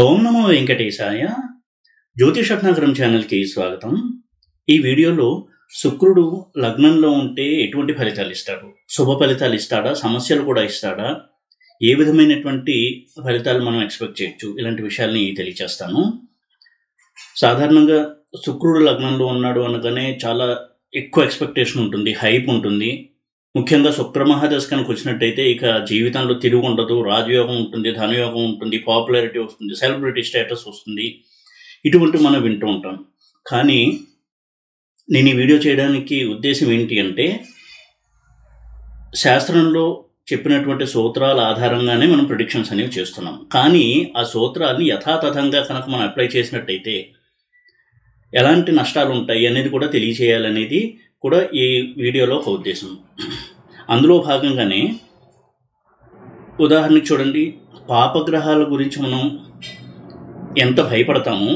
ఓం నమో వెంకటేశాయ. జ్యోతిషరత్నాకరం ఛానల్కి స్వాగతం. ఈ వీడియోలో శుక్రుడు లగ్నంలో ఉంటే ఎటువంటి ఫలితాలు ఇస్తాడు, శుభ ఫలితాలు ఇస్తాడా, సమస్యలు కూడా ఇస్తాడా, ఏ విధమైనటువంటి ఫలితాలు మనం ఎక్స్పెక్ట్ చేయొచ్చు, ఇలాంటి విషయాల్ని తెలియచేస్తాను. సాధారణంగా శుక్రుడు లగ్నంలో ఉన్నాడు అనగానే చాలా ఎక్కువ ఎక్స్పెక్టేషన్ ఉంటుంది, హైప్ ఉంటుంది. ముఖ్యంగా శుక్రమహాదశ కనుక వచ్చినట్టయితే ఇక జీవితంలో తిరుగు ఉండదు, రాజయోగం ఉంటుంది, ధనయోగం ఉంటుంది, పాపులారిటీ వస్తుంది, సెలబ్రిటీ స్టేటస్ వస్తుంది, ఇటువంటి మనం వింటూ ఉంటాం. కానీ నేను ఈ వీడియో చేయడానికి ఉద్దేశం ఏంటి అంటే, శాస్త్రంలో చెప్పినటువంటి సూత్రాల ఆధారంగానే మనం ప్రిడిక్షన్స్ అనేవి చేస్తున్నాం. కానీ ఆ సూత్రాన్ని యథాతథంగా కనుక మనం అప్లై చేసినట్టయితే ఎలాంటి నష్టాలు ఉంటాయి అనేది కూడా తెలియచేయాలనేది కూడా ఈ వీడియోలో ఒక ఉద్దేశం. అందులో భాగంగానే ఉదాహరణకి చూడండి, పాపగ్రహాల గురించి మనం ఎంత భయపడతామో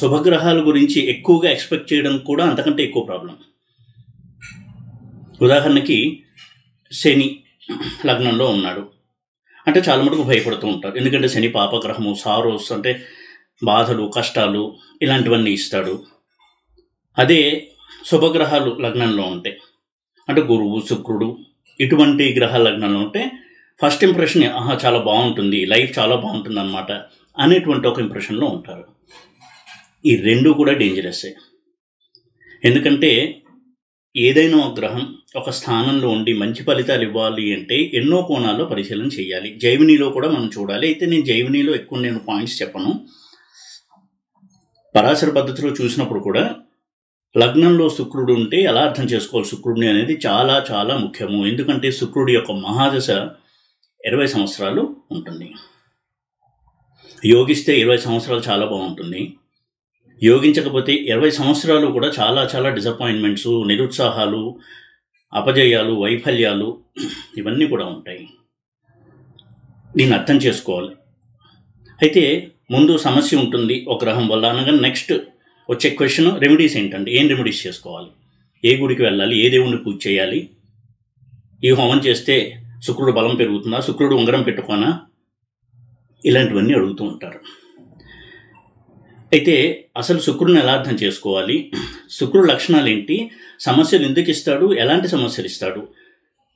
శుభగ్రహాల గురించి ఎక్కువగా ఎక్స్పెక్ట్ చేయడం కూడా అంతకంటే ఎక్కువ ప్రాబ్లం. ఉదాహరణకి శని లగ్నంలో ఉన్నాడు అంటే చాలా మటుకు భయపడుతూ ఉంటారు. ఎందుకంటే శని పాపగ్రహము, సారోస్ అంటే బాధలు, కష్టాలు ఇలాంటివన్నీ ఇస్తాడు. అదే శుభగ్రహాలు లగ్నంలో ఉంటాయి అంటే గురువు, శుక్రుడు ఇటువంటి గ్రహాల లగ్నంలో ఉంటే ఫస్ట్ ఇంప్రెషన్ చాలా బాగుంటుంది, లైఫ్ చాలా బాగుంటుంది అన్నమాట అనేటువంటి ఒక ఇంప్రెషన్లో ఉంటారు. ఈ రెండు కూడా డేంజరస్సే. ఎందుకంటే ఏదైనా ఒక గ్రహం ఒక స్థానంలో ఉండి మంచి ఫలితాలు ఇవ్వాలి అంటే ఎన్నో కోణాల్లో పరిశీలన చేయాలి. జైమినిలో కూడా మనం చూడాలి. అయితే నేను జైమినిలో ఎక్కువ పాయింట్స్ చెప్పను. పరాశర పద్ధతిలో చూసినప్పుడు కూడా లగ్నంలో శుక్రుడు ఉంటే ఎలా అర్థం చేసుకోవాలి శుక్రుడిని అనేది చాలా చాలా ముఖ్యము. ఎందుకంటే శుక్రుడి యొక్క మహాదశ 20 సంవత్సరాలు ఉంటుంది. యోగిస్తే 20 సంవత్సరాలు చాలా బాగుంటుంది, యోగించకపోతే 20 సంవత్సరాలు కూడా చాలా చాలా డిసప్పాయింట్మెంట్స్, నిరుత్సాహాలు, అపజయాలు, వైఫల్యాలు ఇవన్నీ కూడా ఉంటాయి. దీన్ని అర్థం చేసుకోవాలి. అయితే ముందు సమస్య ఉంటుంది ఒక గ్రహం వల్ల అనగా నెక్స్ట్ వచ్చే క్వశ్చన్ రెమెడీస్ ఏంటంటే ఏం రెమెడీస్ చేసుకోవాలి, ఏ గుడికి వెళ్ళాలి, ఏ దేవుడిని పూజ చేయాలి, ఈ హోమం చేస్తే శుక్రుడు బలం పెరుగుతుందా, శుక్రుడు ఉంగరం పెట్టుకోనా, ఇలాంటివన్నీ అడుగుతూ ఉంటారు. అయితే అసలు శుక్రుడిని ఎలా అర్థం చేసుకోవాలి, శుక్రుడు లక్షణాలు ఏంటి, సమస్యలు ఎందుకు ఇస్తాడు, ఎలాంటి సమస్యలు ఇస్తాడు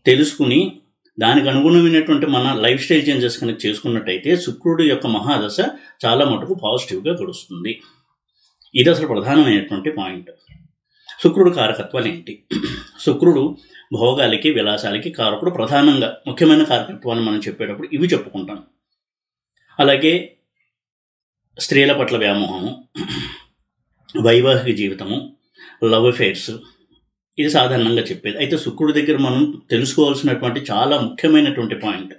తెలుసుకుని దానికి అనుగుణమైనటువంటి మన లైఫ్ స్టైల్ చేంజెస్ కనుక చేసుకున్నట్టయితే శుక్రుడు యొక్క మహాదశ చాలా మటుకు పాజిటివ్గా గడుస్తుంది. ఇది అసలు ప్రధానమైనటువంటి పాయింట్. శుక్రుడు కారకత్వాలు ఏంటి? శుక్రుడు భోగాలకి, విలాసాలకి కారకుడు. ప్రధానంగా ముఖ్యమైన కారకత్వాన్ని మనం చెప్పేటప్పుడు ఇవి చెప్పుకుంటాం. అలాగే స్త్రీల పట్ల వ్యామోహము, వైవాహిక జీవితము, లవ్ అఫైర్స్, ఇది సాధారణంగా చెప్పేది. అయితే శుక్రుడి దగ్గర మనం తెలుసుకోవాల్సినటువంటి చాలా ముఖ్యమైనటువంటి పాయింట్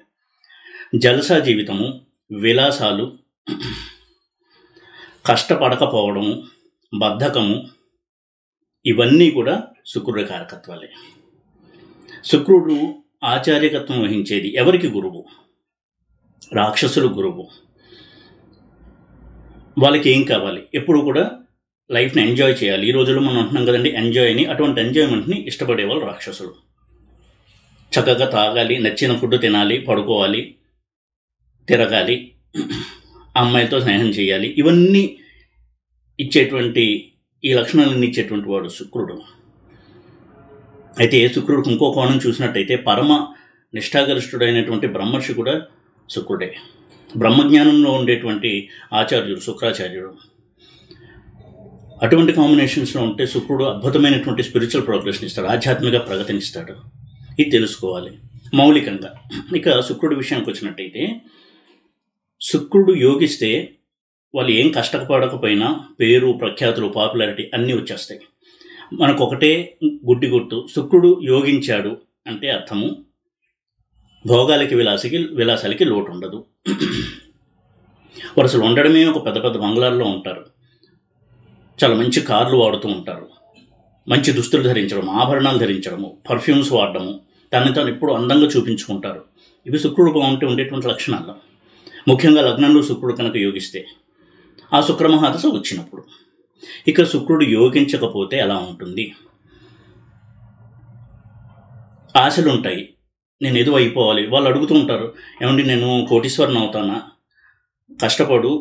జలసా జీవితము, విలాసాలు, కష్టపడకపోవడము, బద్ధకము, ఇవన్నీ కూడా శుక్రుడి కారకత్వాలే. శుక్రుడు ఆచార్యకత్వం వహించేది ఎవరికి? గురువు. రాక్షసులు గురువు. వాళ్ళకి ఏం కావాలి? ఎప్పుడు కూడా లైఫ్ని ఎంజాయ్ చేయాలి. ఈ రోజుల్లో మనం అంటున్నాం కదండి ఎంజాయ్ అని. అటువంటి ఎంజాయ్మెంట్ని ఇష్టపడేవాళ్ళు రాక్షసులు. చక్కగా తాగాలి, నచ్చిన ఫుడ్ తినాలి, పడుకోవాలి, తిరగాలి, అమ్మాయిలతో స్నేహం చేయాలి, ఇవన్నీ ఇచ్చేటువంటి ఈ లక్షణాలన్నీ ఇచ్చేటువంటి వాడు శుక్రుడు. అయితే శుక్రుడికి ఇంకో కోణం చూసినట్టయితే పరమ నిష్ఠాగరిష్ఠుడైనటువంటి బ్రహ్మర్షి కూడా శుక్రుడే. బ్రహ్మజ్ఞానంలో ఉండేటువంటి ఆచార్యుడు శుక్రాచార్యుడు. అటువంటి కాంబినేషన్స్లో ఉంటే శుక్రుడు అద్భుతమైనటువంటి స్పిరిచువల్ ప్రోగ్రెస్ని ఇస్తాడు, ఆధ్యాత్మిక ప్రగతినిస్తాడు. ఇది తెలుసుకోవాలి మౌలికంగా. ఇక శుక్రుడి విషయానికి వచ్చినట్టయితే శుక్రుడు యోగిస్తే వాళ్ళు ఏం కష్టపడకపోయినా పేరు, ప్రఖ్యాతులు, పాపులారిటీ అన్నీ వచ్చేస్తాయి. మనకు ఒకటే గుడ్డి గుర్తు, శుక్రుడు యోగించాడు అంటే అర్థము భోగాలకి, విలాసాలకి లోటు ఉండదు. వారు అసలు ఉండడమే ఒక పెద్ద పెద్ద బంగ్లాల్లో ఉంటారు, చాలా మంచి కార్లు వాడుతూ ఉంటారు, మంచి దుస్తులు ధరించడం, ఆభరణాలు ధరించడము, పర్ఫ్యూమ్స్ వాడడము, తనని తాను ఎప్పుడు అందంగా చూపించుకుంటారు. ఇవి శుక్రుడు బాగుంటే ఉండేటువంటి లక్షణాలు. ముఖ్యంగా లగ్నంలో శుక్రుడు కనుక యోగిస్తే ఆ శుక్రమహాదశ వచ్చినప్పుడు. ఇక శుక్రుడు యోగించకపోతే ఎలా ఉంటుంది? ఆశలు ఉంటాయి, నేను ఏదో అయిపోవాలి. వాళ్ళు అడుగుతూ ఉంటారు, ఏమండి నేను కోటీశ్వరుని అవుతానా, కష్టపడు,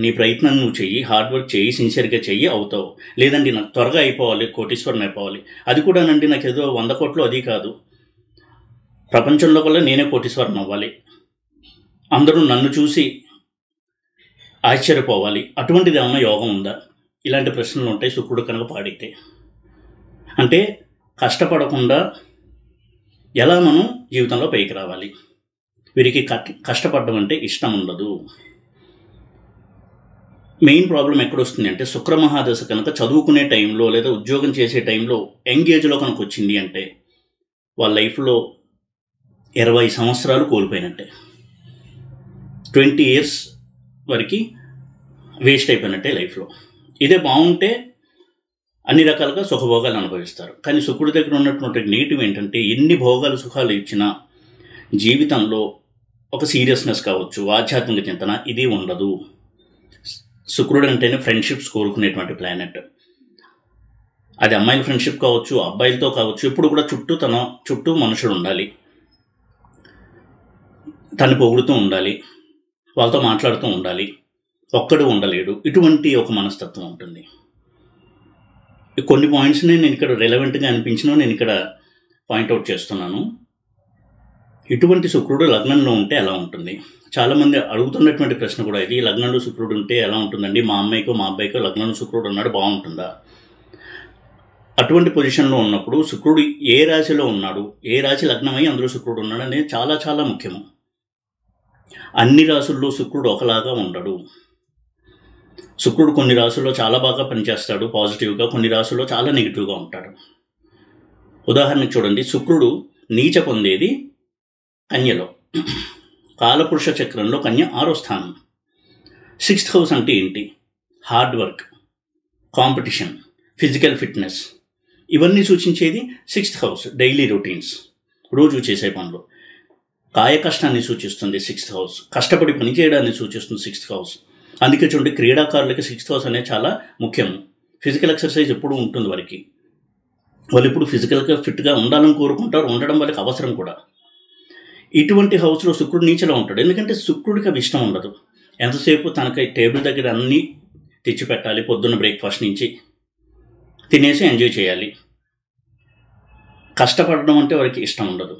నీ ప్రయత్నం నువ్వు చెయ్యి, హార్డ్ వర్క్ చెయ్యి, సిన్సియర్గా చెయ్యి, అవుతావు. లేదండి నాకు త్వరగా అయిపోవాలి, కోటీశ్వరుని అయిపోవాలి, అది కూడానండి నాకు ఏదో 100 కోట్లు అది కాదు, ప్రపంచంలో కల్లా నేనే కోటీశ్వరుని అవ్వాలి, అందరూ నన్ను చూసి ఆశ్చర్యపోవాలి, అటువంటిది ఏమన్నా యోగం ఉందా? ఇలాంటి ప్రశ్నలు ఉంటాయి శుక్రుడు కనుక పాడైతే. అంటే కష్టపడకుండా ఎలా మనం జీవితంలో పైకి రావాలి. వీరికి కష్టపడడం అంటే ఇష్టం ఉండదు. మెయిన్ ప్రాబ్లం ఎక్కడొస్తుంది అంటే శుక్రమహాదశ కనుక చదువుకునే టైంలో లేదా ఉద్యోగం చేసే టైంలో యంగ్ ఏజ్లో కనుక వచ్చింది అంటే వాళ్ళ లైఫ్లో 20 సంవత్సరాలు కోల్పోయినట్టే, 20 years వరకు వేస్ట్ అయిపోయినట్టే లైఫ్లో. ఇదే బాగుంటే అన్ని రకాలుగా సుఖభోగాలు అనుభవిస్తారు. కానీ శుక్రుడి దగ్గర ఉన్నటువంటి నెగిటివ్ ఏంటంటే ఎన్ని భోగాలు సుఖాలు ఇచ్చినా జీవితంలో ఒక సీరియస్నెస్ కావచ్చు, ఆధ్యాత్మిక చింతన ఇది ఉండదు. శుక్రుడు అంటేనే ఫ్రెండ్షిప్స్ కోరుకునేటువంటి ప్లానెట్. అది అమ్మాయిల ఫ్రెండ్షిప్ కావచ్చు, అబ్బాయిలతో కావచ్చు, ఎప్పుడు కూడా తన చుట్టూ మనుషులు ఉండాలి, తను పొగుడుతూ ఉండాలి, వాళ్ళతో మాట్లాడుతూ ఉండాలి, ఒక్కడు ఉండలేడు, ఇటువంటి ఒక మనస్తత్వం ఉంటుంది. కొన్ని పాయింట్స్ని నేను ఇక్కడ రెలవెంట్గా అనిపించినా నేను ఇక్కడ పాయింట్అవుట్ చేస్తున్నాను. ఇటువంటి శుక్రుడు లగ్నంలో ఉంటే ఎలా ఉంటుంది? చాలామంది అడుగుతున్నటువంటి ప్రశ్న కూడా ఇది, లగ్నంలో శుక్రుడు ఉంటే ఎలా ఉంటుందండి, మా అమ్మాయికో మా అబ్బాయికో లగ్నంలో శుక్రుడు ఉన్నాడు బాగుంటుందా? అటువంటి పొజిషన్లో ఉన్నప్పుడు శుక్రుడు ఏ రాశిలో ఉన్నాడు, ఏ రాశి లగ్నమై అందులో శుక్రుడు ఉన్నాడు అనేది చాలా చాలా ముఖ్యము. అన్ని రాశుల్లో శుక్రుడు ఒకలాగా ఉండడు. శుక్రుడు కొన్ని రాశుల్లో చాలా బాగా పనిచేస్తాడు పాజిటివ్గా, కొన్ని రాశుల్లో చాలా నెగిటివ్గా ఉంటాడు. ఉదాహరణకు చూడండి, శుక్రుడు నీచ పొందేది కన్యలో, కాలపురుష చక్రంలో కన్య 6వ స్థానం. 6th హౌస్ అంటే ఏంటి? Hard work, competition, physical fitness, ఇవన్నీ సూచించేది 6th హౌస్. డైలీ రొటీన్స్, రోజు చేసే పనులు, కాయ కష్టాన్ని సూచిస్తుంది 6th హౌస్. కష్టపడి పని చేయడాన్ని సూచిస్తుంది 6th హౌస్. అందుకే చూడండి, క్రీడాకారులకి 6th హౌస్ అనేది చాలా ముఖ్యం. ఫిజికల్ ఎక్సర్సైజ్ ఎప్పుడు ఉంటుంది వారికి, వాళ్ళు ఇప్పుడు ఫిజికల్గా ఫిట్గా ఉండాలని కోరుకుంటారు, ఉండడం వాళ్ళకి అవసరం కూడా. ఇటువంటి హౌస్లో శుక్రుడు నీచలో ఉంటాడు. ఎందుకంటే శుక్రుడికి అవి ఇష్టం ఉండదు. ఎంతసేపు తనకి టేబుల్ దగ్గర అన్నీ తెచ్చిపెట్టాలి, పొద్దున్న బ్రేక్ఫాస్ట్ నుంచి తినేసి ఎంజాయ్ చేయాలి. కష్టపడడం అంటే వారికి ఇష్టం ఉండదు.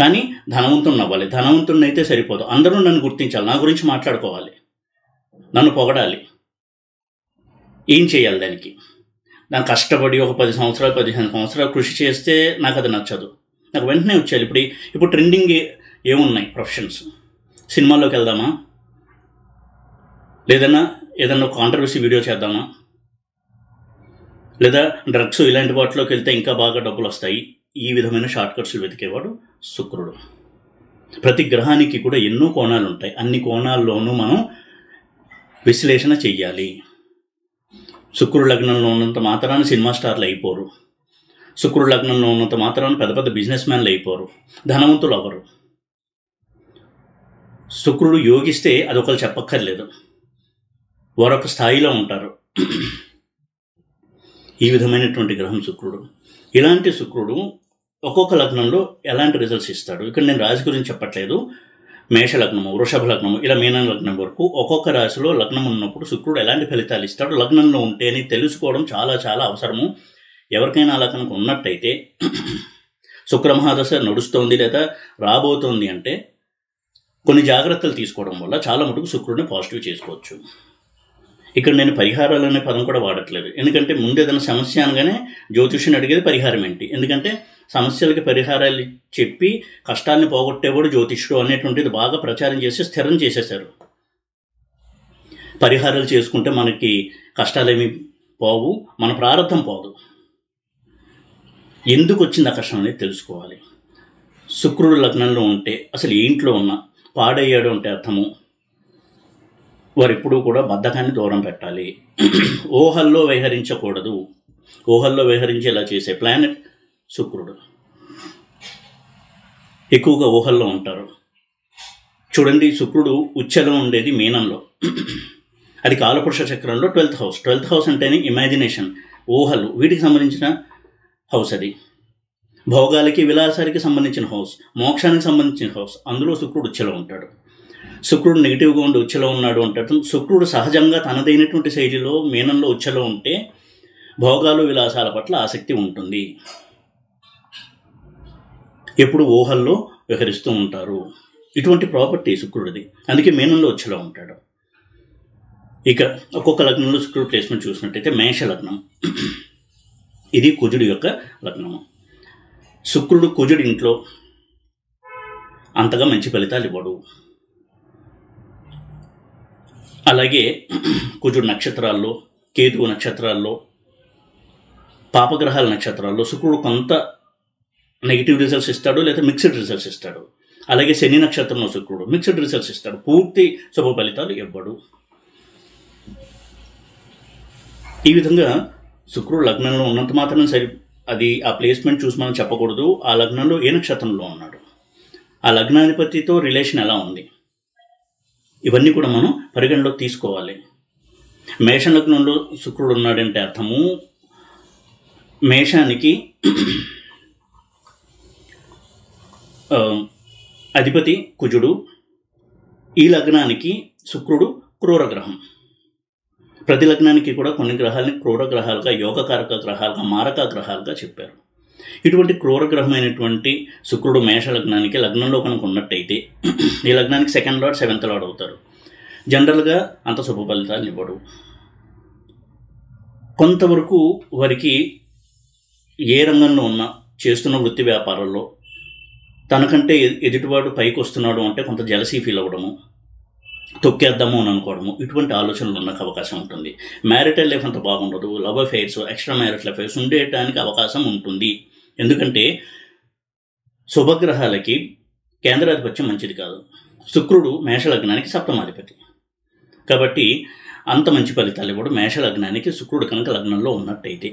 కానీ ధనవంతుని అవ్వాలి, ధనవంతుని అయితే సరిపోదు, అందరూ నన్ను గుర్తించాలి, నా గురించి మాట్లాడుకోవాలి, నన్ను పొగడాలి. ఏం చేయాలి దానికి కష్టపడి ఒక 10 సంవత్సరాలు 15 సంవత్సరాలు కృషి చేస్తే నాకు అది నచ్చదు. నాకు వెంటనే వచ్చేయాలి. ఇప్పుడు ట్రెండింగ్ ఏమున్నాయి ప్రొఫెషన్స్? సినిమాల్లోకి వెళ్దామా, ఏదన్నా కాంట్రవర్సీ వీడియో చేద్దామా, లేదా డ్రగ్స్ ఇలాంటి వాటిలోకి వెళ్తే ఇంకా బాగా డబ్బులు వస్తాయి. ఈ విధమైన షార్ట్ కట్స్ వెతికేవాడు శుక్రుడు. ప్రతి గ్రహానికి కూడా ఎన్నో కోణాలు ఉంటాయి, అన్ని కోణాల్లోనూ మనం విశ్లేషణ చెయ్యాలి. శుక్రుడు లగ్నంలో ఉన్నంత మాత్రాన సినిమా స్టార్లు అయిపోరు, శుక్రుడు లగ్నంలో ఉన్నంత మాత్రాన పెద్ద పెద్ద బిజినెస్ మ్యాన్లు అయిపోరు, ధనవంతులు అవ్వరు. శుక్రుడు యోగిస్తే అది ఒకరు చెప్పక్కర్లేదు, వారొక స్థాయిలో ఉంటారు. ఈ విధమైనటువంటి గ్రహం శుక్రుడు. ఇలాంటి శుక్రుడు ఒక్కొక్క లగ్నంలో ఎలాంటి రిజల్ట్స్ ఇస్తాడు? ఇక్కడ నేను రాశి గురించి చెప్పట్లేదు. మేష లగ్నము, వృషభ లగ్నము, ఇలా మీన లగ్నం వరకు ఒక్కొక్క రాశిలో లగ్నం ఉన్నప్పుడు శుక్రుడు ఎలాంటి ఫలితాలు ఇస్తాడు, లగ్నంలో ఉంటే అని తెలుసుకోవడం చాలా చాలా అవసరము. ఎవరికైనా అలా కనుక ఉన్నట్టయితే, శుక్రమహాదశ నడుస్తోంది లేదా రాబోతోంది అంటే కొన్ని జాగ్రత్తలు తీసుకోవడం వల్ల చాలా మటుకు శుక్రుడిని పాజిటివ్ చేసుకోవచ్చు. ఇక్కడ నేను పరిహారాలు అనే పదం కూడా వాడట్లేదు, ఎందుకంటే ముందు ఏదైనా సమస్య అనగానే జ్యోతిష్యుని అడిగేది పరిహారం ఏంటి. ఎందుకంటే సమస్యలకి పరిహారాలు చెప్పి కష్టాన్ని పోగొట్టేవాడు జ్యోతిష్యుడు అనేటువంటిది బాగా ప్రచారం చేసి స్థిరం చేసేశారు. పరిహారాలు చేసుకుంటే మనకి కష్టాలేమీ పోవు, మన ప్రారంభం పోదు. ఎందుకు వచ్చింది ఆ కష్టం అనేది తెలుసుకోవాలి. శుక్రుడు లగ్నంలో ఉంటే అసలు ఇంట్లో ఉన్న పాడయ్యాడు అంటే అర్థము వారు ఎప్పుడూ కూడా బద్ధకాన్ని దూరం పెట్టాలి, ఊహల్లో విహరించకూడదు. ఊహల్లో విహరించేలా చేసే ప్లానెట్ శుక్రుడు. ఎక్కువగా ఊహల్లో ఉంటారు. చూడండి, శుక్రుడు ఉచ్చలో ఉండేది మీనంలో, అది కాలపురుష చక్రంలో 12th హౌస్. 12th హౌస్ అంటేనే ఇమాజినేషన్, ఊహలు, వీటికి సంబంధించిన హౌస్. అది భోగాలకి విలాసానికి సంబంధించిన హౌస్, మోక్షానికి సంబంధించిన హౌస్. అందులో శుక్రుడు ఉచ్చలో ఉంటాడు. శుక్రుడు నెగిటివ్గా ఉండి ఉచ్చలో ఉన్నాడు అంటే శుక్రుడు సహజంగా తనదైనటువంటి శైలిలో మీనంలో ఉచ్చలో ఉంటే భోగాలు విలాసాల పట్ల ఆసక్తి ఉంటుంది, ఎప్పుడు ఊహల్లో విహరిస్తూ ఉంటారు. ఇటువంటి ప్రాపర్టీ శుక్రుడిది, అందుకే మీనంలో ఉచ్చలో ఉంటాడు. ఇక ఒక్కొక్క లగ్నంలో శుక్రుడు ప్లేస్మెంట్ చూసినట్టయితే మేష లగ్నం, ఇది కుజుడి యొక్క లగ్నము. శుక్రుడు కుజుడి ఇంట్లో అంతగా మంచి ఫలితాలు ఇవ్వడు. అలాగే కుజుడు నక్షత్రాల్లో, కేతువు నక్షత్రాల్లో, పాపగ్రహాల నక్షత్రాల్లో శుక్రుడు కొంత నెగిటివ్ రిజల్ట్స్ ఇస్తాడు, లేదా మిక్స్డ్ రిజల్ట్స్ ఇస్తాడు. అలాగే శని నక్షత్రంలో శుక్రుడు మిక్స్డ్ రిజల్ట్స్ ఇస్తాడు, పూర్తి శుభ ఫలితాలు ఇవ్వడు. ఈ విధంగా శుక్రుడు లగ్నంలో ఉన్నంత మాత్రం సరి, అది ఆ ప్లేస్మెంట్ చూసి మనం చెప్పకూడదు ఆ లగ్నంలో ఏ నక్షత్రంలో ఉన్నాడు, ఆ లగ్నాధిపతితో రిలేషన్ ఎలా ఉంది, ఇవన్నీ కూడా మనం పరిగణలోకి తీసుకోవాలి. మేష లగ్నంలో శుక్రుడు ఉన్నాడంటే అర్థము మేషానికి అధిపతి కుజుడు, ఈ లగ్నానికి శుక్రుడు క్రూరగ్రహం. ప్రతి లగ్నానికి కూడా కొన్ని గ్రహాలని క్రూర గ్రహాలుగా, యోగకారక గ్రహాలుగా, మారక గ్రహాలుగా చెప్పారు. ఇటువంటి క్రూరగ్రహమైనటువంటి శుక్రుడు మేష లగ్నానికి లగ్నంలో కనుక ఉన్నట్టయితే ఈ లగ్నానికి 2nd లార్డ్ 7th లార్డ్ అవుతారు. జనరల్గా అంత శుభ ఫలితాలు ఇవ్వడు. కొంతవరకు వారికి ఏ రంగంలో ఉన్నా, చేస్తున్న వృత్తి వ్యాపారాల్లో తనకంటే ఎదుటివాడు పైకి వస్తున్నాడు అంటే కొంత జలసీ ఫీల్ అవ్వడము, తొక్కేద్దాము అని అనుకోవడము, ఇటువంటి ఆలోచనలు ఉన్న అవకాశం ఉంటుంది. మ్యారిటల్ లైఫ్ అంత బాగుండదు, love affairs, extra marital affairs ఉండేటానికి అవకాశం ఉంటుంది. ఎందుకంటే శుభగ్రహాలకి కేంద్రాధిపత్యం మంచిది కాదు. శుక్రుడు మేషలగ్నానికి 7వ కాబట్టి అంత మంచి ఫలితాలు ఇవ్వడు మేషలగ్నానికి శుక్రుడు కనుక లగ్నంలో ఉన్నట్టయితే.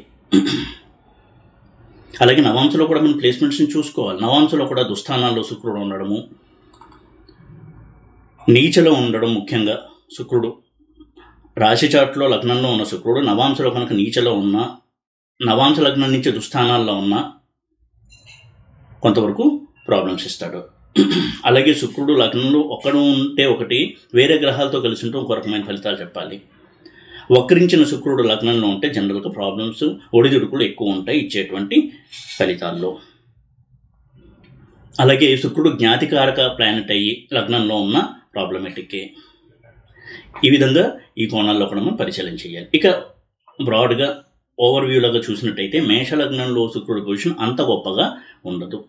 అలాగే నవాంశలో కూడా మనం ప్లేస్మెంట్స్ని చూసుకోవాలి. నవాంశలో కూడా దుస్థానాల్లో శుక్రుడు ఉండడము, నీచలో ఉండడం, ముఖ్యంగా శుక్రుడు రాశి చాట్లో లగ్నంలో ఉన్న శుక్రుడు నవాంశలో కనుక నీచలో ఉన్న, నవాంశ లగ్నం నుంచి దుస్థానాల్లో ఉన్న కొంతవరకు ప్రాబ్లమ్స్ ఇస్తాడు. అలాగే శుక్రుడు లగ్నంలో ఒక్కడు ఉంటే ఒకటి, వేరే గ్రహాలతో కలిసి ఉంటే ఒక రకమైన ఫలితాలు చెప్పాలి. వక్రించిన శుక్రుడు లగ్నంలో ఉంటే జనరల్గా ప్రాబ్లమ్స్, ఒడిదుడుకులు ఎక్కువ ఉంటాయి ఇచ్చేటువంటి ఫలితాల్లో. అలాగే శుక్రుడు జ్ఞాతికారక ప్లానెట్ అయ్యి లగ్నంలో ఉన్న ప్రాబ్లమేటిక్కే. ఈ విధంగా ఈ కోణాల్లో కూడా మనం పరిశీలన చేయాలి. ఇక బ్రాడ్గా ఓవర్వ్యూలాగా చూసినట్టయితే మేషలగ్నంలో శుక్రుడి పొజిషన్ అంత గొప్పగా ఉండదు.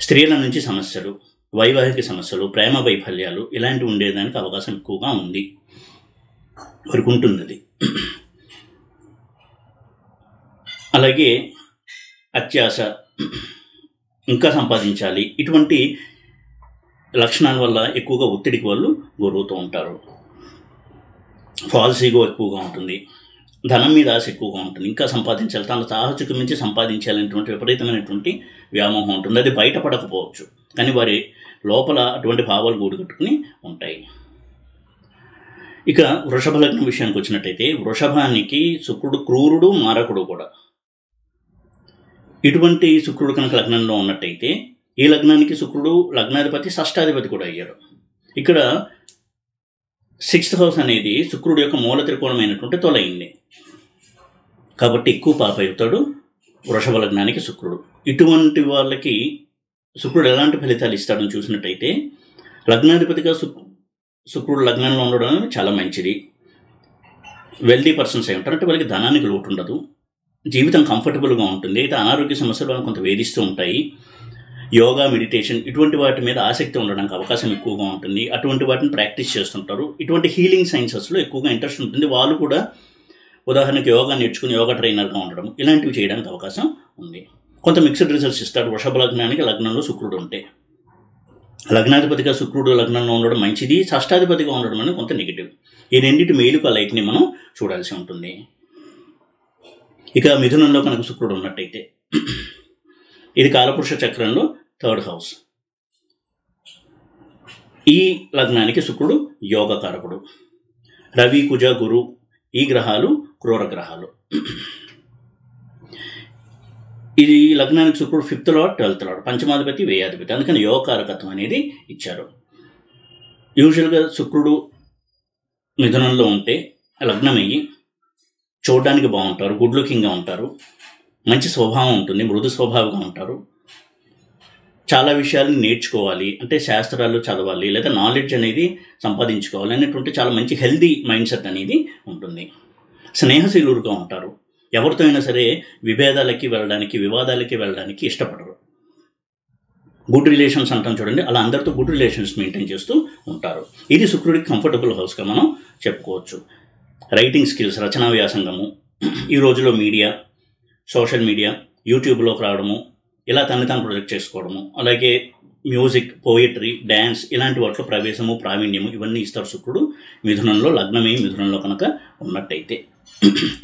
స్త్రీల నుంచి సమస్యలు, వైవాహిక సమస్యలు, ప్రేమ వైఫల్యాలు ఇలాంటివి ఉండేదానికి అవకాశం ఎక్కువగా ఉంది, వరకు ఉంటుంది. అలాగే అత్యాశ, ఇంకా సంపాదించాలి, ఇటువంటి లక్షణాల వల్ల ఎక్కువగా ఒత్తిడికి వాళ్ళు గురవుతూ ఉంటారు. ఫాల్స్ ఈగో ఎక్కువగా ఉంటుంది, ధనం మీద ఆశ ఎక్కువగా ఉంటుంది, ఇంకా సంపాదించాలి, తన సాహసికం నుంచి సంపాదించాలనేటువంటి విపరీతమైనటువంటి వ్యామోహం ఉంటుంది. అది బయటపడకపోవచ్చు, కానీ వారి లోపల అటువంటి భావాలు గూడుకట్టుకుని ఉంటాయి. ఇక వృషభ లగ్నం విషయానికి వచ్చినట్టయితే వృషభానికి శుక్రుడు క్రూరుడు, మారకుడు కూడా. ఇటువంటి శుక్రుడు కనుక లగ్నంలో ఉన్నట్టయితే ఈ లగ్నానికి శుక్రుడు లగ్నాధిపతి, షష్టాధిపతి కూడా అయ్యాడు. ఇక్కడ 6th హౌస్ అనేది శుక్రుడు యొక్క మూల త్రికోణమైనటువంటి తొలయింది కాబట్టి ఎక్కువ పాప అవుతాడు వృషభ లగ్నానికి శుక్రుడు. ఇటువంటి వాళ్ళకి శుక్రుడు ఎలాంటి ఫలితాలు ఇస్తాడని చూసినట్టయితే లగ్నాధిపతిగా శుక్రుడు లగ్నంలో ఉండడం చాలా మంచిది. వెల్దీ పర్సన్స్ అయి ఉంటారు, అంటే వాళ్ళకి ధనానికి లోటు ఉండదు, జీవితం కంఫర్టబుల్గా ఉంటుంది. అయితే అనారోగ్య సమస్యలు వాళ్ళని కొంత వేధిస్తూ ఉంటాయి. యోగా, మెడిటేషన్ ఇటువంటి వాటి మీద ఆసక్తి ఉండడానికి అవకాశం ఎక్కువగా ఉంటుంది. అటువంటి వాటిని ప్రాక్టీస్ చేస్తుంటారు. ఇటువంటి హీలింగ్ సైన్సెస్లో ఎక్కువగా ఇంట్రెస్ట్ ఉంటుంది. వాళ్ళు కూడా ఉదాహరణకి యోగా నేర్చుకుని యోగా ట్రైనర్గా ఉండడం ఇలాంటివి చేయడానికి అవకాశం ఉంది. కొంత మిక్స్డ్ రిజల్ట్స్ ఇస్తాడు వృషభ లగ్నానికి లగ్నంలో శుక్రుడు ఉంటే. లగ్నాధిపతిగా శుక్రుడు లగ్నంలో ఉండడం మంచిది, షష్టాధిపతిగా ఉండడం అనేది కొంత నెగిటివ్. ఈ రెండింటి మేలుకు ఆ లైట్ని మనం చూడాల్సి ఉంటుంది. ఇక మిథునంలో కనుక శుక్రుడు ఉన్నట్టయితే ఇది కాలపురుష చక్రంలో 3rd హౌస్. ఈ లగ్నానికి శుక్రుడు యోగకారకుడు. రవి, కుజ, గురు ఈ గ్రహాలు క్రూర గ్రహాలు. ఇది లగ్నానికి శుక్రుడు 5th లార్డ్ 12th లార్డ్, పంచమాధిపతి, వ్యయాధిపతి, అందుకని యోగకారకత్వం అనేది ఇచ్చారు. యూజువల్గా శుక్రుడు మిథునంలో ఉంటే లగ్నమయ్యి చూడడానికి బాగుంటారు, గుడ్ లుకింగ్గా ఉంటారు, మంచి స్వభావం ఉంటుంది, మృదు స్వభావంగా ఉంటారు. చాలా విషయాలను నేర్చుకోవాలి అంటే శాస్త్రాలు చదవాలి లేదా నాలెడ్జ్ అనేది సంపాదించుకోవాలి అనేటువంటి చాలా మంచి హెల్దీ మైండ్ సెట్ అనేది ఉంటుంది. స్నేహశీలురుగా ఉంటారు, ఎవరితో అయినా సరే విభేదాలకి వెళ్ళడానికి, వివాదాలకి వెళ్ళడానికి ఇష్టపడరు. గుడ్ రిలేషన్స్ అంటాం చూడండి, అలా అందరితో గుడ్ రిలేషన్స్ మెయింటైన్ చేస్తూ ఉంటారు. ఇది శుక్రుడికి కంఫర్టబుల్ హౌస్గా మనం చెప్పుకోవచ్చు. రైటింగ్ స్కిల్స్, రచనా వ్యాసంగము, ఈ రోజులో మీడియా, సోషల్ మీడియా, యూట్యూబ్లోకి రావడము, ఇలా తను తాను ప్రొజెక్ట్ చేసుకోవడము, అలాగే మ్యూజిక్, పోయిటరీ, డ్యాన్స్ ఇలాంటి వాటిలో ప్రవేశము, ప్రావీణ్యము ఇవన్నీ ఇస్తారు శుక్రుడు మిథునంలో, లగ్నమే మిథునంలో కనుక ఉన్నట్టయితే.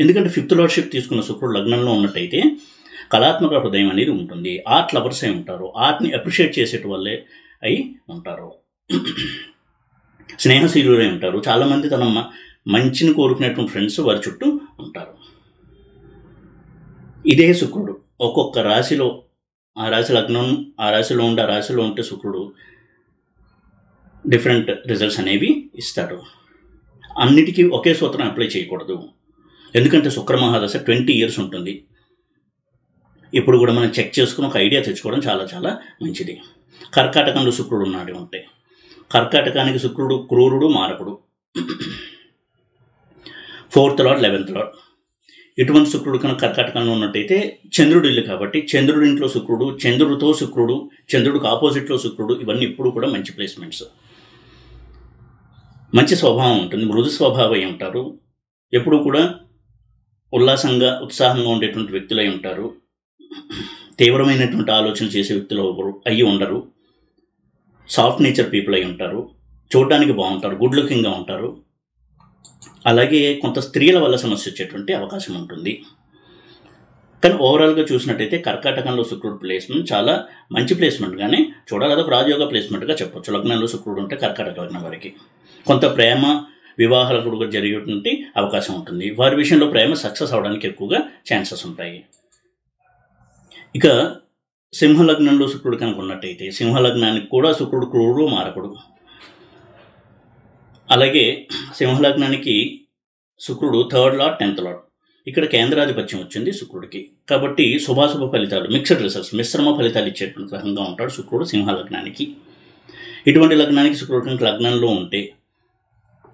ఎందుకంటే 5th లార్డ్షిప్ తీసుకున్న శుక్రుడు లగ్నంలో ఉన్నట్టయితే కళాత్మక హృదయం అనేది ఉంటుంది. ఆర్ట్ లవర్స్ అయి ఉంటారు, ఆర్ట్ని అప్రిషియేట్ చేసేటి వాళ్ళే అయి ఉంటారు, స్నేహశీలులై ఉంటారు. చాలామంది తన మంచిని కోరుకునేటువంటి ఫ్రెండ్స్ వారి చుట్టూ ఉంటారు. ఇదే శుక్రుడు ఒక్కొక్క రాశిలో, ఆ రాశి లగ్నం ఆ రాశిలో ఉండి ఆ రాశిలో ఉంటే శుక్రుడు డిఫరెంట్ రిజల్ట్స్ అనేవి ఇస్తాడు. అన్నిటికీ ఒకే సూత్రం అప్లై చేయకూడదు, ఎందుకంటే శుక్రమహాదశ 20 years ఉంటుంది. ఇప్పుడు కూడా మనం చెక్ చేసుకుని ఒక ఐడియా తెచ్చుకోవడం చాలా చాలా మంచిది. కర్కాటకంలో శుక్రుడు ఉన్నాడు అంటే, కర్కాటకానికి శుక్రుడు క్రూరుడు, మారకుడు, 4th లార్డ్ 11th లార్డ్. ఇటువంటి శుక్రుడు కనుక కర్కాటకంలో ఉన్నట్టయితే చంద్రుడు ఇల్లు కాబట్టి చంద్రుడి ఇంట్లో శుక్రుడు, చంద్రుడితో శుక్రుడు, చంద్రుడికి ఆపోజిట్లో శుక్రుడు, ఇవన్నీ ఎప్పుడు కూడా మంచి ప్లేస్మెంట్స్. మంచి స్వభావం ఉంటుంది, మృదు స్వభావం అయి ఉంటారు, ఎప్పుడు కూడా ఉల్లాసంగా ఉత్సాహంగా ఉండేటువంటి వ్యక్తులై ఉంటారు, తీవ్రమైనటువంటి ఆలోచన చేసే వ్యక్తులు అయ్యి ఉండరు, సాఫ్ట్ నేచర్ పీపుల్ అయి ఉంటారు, చూడడానికి బాగుంటారు, గుడ్ లుకింగ్గా ఉంటారు. అలాగే కొంత స్త్రీల వల్ల సమస్య వచ్చేటువంటి అవకాశం ఉంటుంది. కానీ ఓవరాల్గా చూసినట్టయితే కర్కాటకంలో శుక్రుడు ప్లేస్మెంట్ చాలా మంచి ప్లేస్మెంట్గానే చూడాలి. అదొక రాజయోగ ప్లేస్మెంట్గా చెప్పొచ్చు. లగ్నంలో శుక్రుడు ఉంటే కర్కాటక లగ్నం వారికి కొంత ప్రేమ వివాహాలు కూడా జరిగేటువంటి అవకాశం ఉంటుంది. వారి విషయంలో ప్రేమ సక్సెస్ అవడానికి ఎక్కువగా ఛాన్సెస్ ఉంటాయి. ఇక సింహలగ్నంలో శుక్రుడు కనుక ఉన్నట్టయితే సింహలగ్నానికి కూడా శుక్రుడు క్రూరుడు, మారకుడు. అలాగే సింహలగ్నానికి శుక్రుడు 3rd లార్డ్ 10th లార్డ్. ఇక్కడ కేంద్రాధిపత్యం వచ్చింది శుక్రుడికి, కాబట్టి శుభాశుభ ఫలితాలు, మిక్స్డ్ రిజల్ట్స్, మిశ్రమ ఫలితాలు ఇచ్చేటువంటి గ్రహంగా ఉంటాడు శుక్రుడు సింహలగ్నానికి. ఇటువంటి లగ్నానికి శుక్రుడు కనుక లగ్నంలో ఉంటే,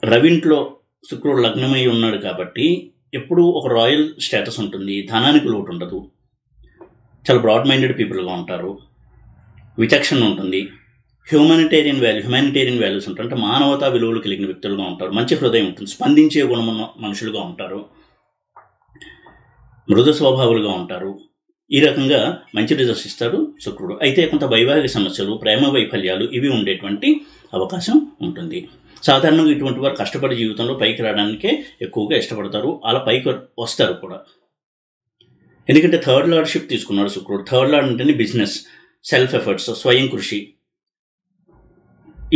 రవింట్లో శుక్రుడు లగ్నమై ఉన్నాడు కాబట్టి ఎప్పుడూ ఒక రాయల్ స్టేటస్ ఉంటుంది, ధనానికి లోటు ఉండదు, చాలా బ్రాడ్ మైండెడ్ పీపుల్గా ఉంటారు, విచక్షణ ఉంటుంది, హ్యూమానిటేరియన్ వాల్యూస్ ఉంటారు, అంటే మానవతా విలువలు కలిగిన వ్యక్తులుగా ఉంటారు, మంచి హృదయం ఉంటుంది, స్పందించే గుణమున్న మనుషులుగా ఉంటారు, మృదు స్వభావాలుగా ఉంటారు. ఈ రకంగా మంచి రిజల్ట్స్ ఇస్తాడు శుక్రుడు. అయితే కొంత వైవాహిక సమస్యలు, ప్రేమ వైఫల్యాలు ఇవి ఉండేటువంటి అవకాశం ఉంటుంది. సాధారణంగా ఇటువంటి వారు కష్టపడి జీవితంలో పైకి రావడానికే ఎక్కువగా ఇష్టపడతారు, అలా పైకి వస్తారు కూడా. ఎందుకంటే 3rd లార్డ్షిప్ తీసుకున్నాడు శుక్రుడు. 3rd లార్డ్ అంటేనే బిజినెస్, సెల్ఫ్ ఎఫర్ట్స్, స్వయం కృషి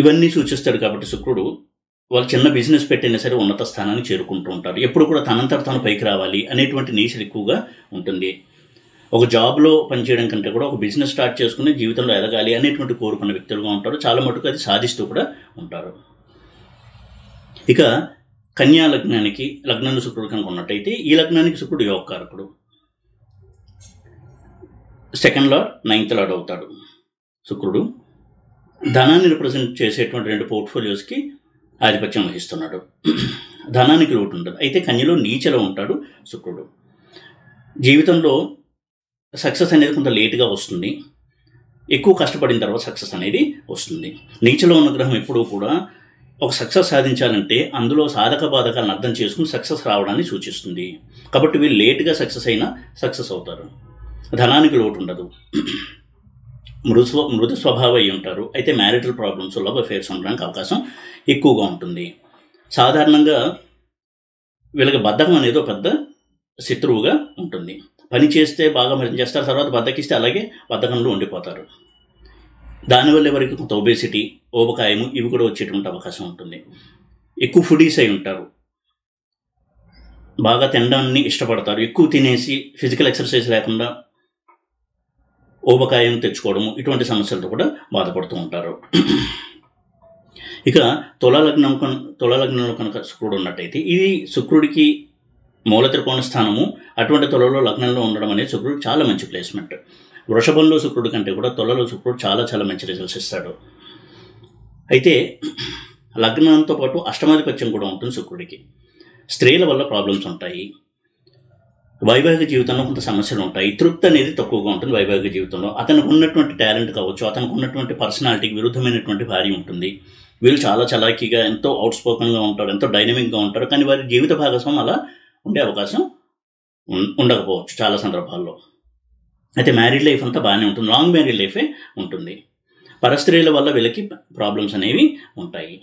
ఇవన్నీ సూచిస్తాడు. కాబట్టి శుక్రుడు వాళ్ళు చిన్న బిజినెస్ పెట్టినా సరే ఉన్నత స్థానాన్ని చేరుకుంటూ ఉంటారు. ఎప్పుడు కూడా తనంతట తాను పైకి రావాలి అనేటువంటి నేచర్ ఎక్కువగా ఉంటుంది. ఒక జాబ్లో పనిచేయడం కంటే కూడా ఒక బిజినెస్ స్టార్ట్ చేసుకుని జీవితంలో ఎదగాలి అనేటువంటి కోరుకున్న వ్యక్తులుగా ఉంటారు. చాలా మటుకు అది సాధిస్తూ కూడా ఉంటారు. ఇక కన్యా లగ్నానికి లగ్నంలో శుక్రుడు కనుక ఉన్నట్టయితే ఈ లగ్నానికి శుక్రుడు యోగకారకుడు. 2nd లార్డ్ 9th లార్డ్ అవుతాడు శుక్రుడు. ధనాన్ని రిప్రజెంట్ చేసేటువంటి 2 పోర్ట్ఫోలియోస్కి ఆధిపత్యం వహిస్తున్నాడు. ధనానికి లోటు ఉండదు. అయితే కన్యలో నీచలో ఉంటాడు శుక్రుడు. జీవితంలో సక్సెస్ అనేది కొంత లేటుగా వస్తుంది, ఎక్కువ కష్టపడిన తర్వాత సక్సెస్ అనేది వస్తుంది. నీచలో ఉన్న గ్రహం ఎప్పుడూ కూడా ఒక సక్సెస్ సాధించాలంటే అందులో సాధక బాధకాలను అర్థం చేసుకుని సక్సెస్ రావడాన్ని సూచిస్తుంది. కాబట్టి వీళ్ళు లేటుగా సక్సెస్ అయినా సక్సెస్ అవుతారు. ధనానికి లోటు ఉండదు, మృదు స్వభావం అయి ఉంటారు. అయితే మ్యారిటల్ ప్రాబ్లమ్స్, లవ్ అఫేర్స్ ఉండడానికి అవకాశం ఎక్కువగా ఉంటుంది. సాధారణంగా వీళ్ళకి బద్ధకం అనేది ఒక పెద్ద శత్రువుగా ఉంటుంది. పని చేస్తే బాగా పని చేస్తారు, తర్వాత బద్ధకిస్తే అలాగే బద్ధకంలో ఉండిపోతారు. దానివల్ల ఎవరికి కొంత ఒబేసిటీ, ఊబకాయము ఇవి కూడా వచ్చేటువంటి అవకాశం ఉంటుంది. ఎక్కువ ఫుడీస్ అయి ఉంటారు, బాగా తినడాన్ని ఇష్టపడతారు. ఎక్కువ తినేసి ఫిజికల్ ఎక్సర్సైజ్ లేకుండా ఊబకాయం తెచ్చుకోవడము ఇటువంటి సమస్యలతో కూడా బాధపడుతూ ఉంటారు. ఇక తులాలగ్నంలో కనుక శుక్రుడు ఉన్నట్టయితే ఇది శుక్రుడికి మూల త్రికోణ స్థానము. అటువంటి తులలో లగ్నంలో ఉండడం అనేది శుక్రుడు చాలా మంచి ప్లేస్మెంట్. వృషభంలో శుక్రుడి కంటే కూడా తులలో శుక్రుడు చాలా చాలా మంచి రిజల్ట్స్ ఇస్తాడు. అయితే లగ్నంతో పాటు అష్టమాధిపత్యం కూడా ఉంటుంది శుక్రుడికి. స్త్రీల వల్ల ప్రాబ్లమ్స్ ఉంటాయి, వైవాహిక జీవితంలో కొంత సమస్యలు ఉంటాయి, తృప్తి అనేది తక్కువగా ఉంటుంది వైవాహిక జీవితంలో. అతనికి ఉన్నటువంటి టాలెంట్ కావచ్చు, అతనికి ఉన్నటువంటి పర్సనాలిటీకి విరుద్ధమైనటువంటి భార్య ఉంటుంది. వీళ్ళు చాలా చలాకీగా, ఎంతో అవుట్స్పోకన్గా ఉంటారు, ఎంతో డైనమిక్గా ఉంటారు, కానీ వారి జీవిత భాగస్వామి అలా ఉండే అవకాశం ఉండకపోవచ్చు చాలా సందర్భాల్లో. అయితే మ్యారీడ్ లైఫ్ అంతా బాగానే ఉంటుంది, లాంగ్ మ్యారీడ్ లైఫే ఉంటుంది. పరస్త్రీల వల్ల వీళ్ళకి ప్రాబ్లమ్స్ అనేవి ఉంటాయి.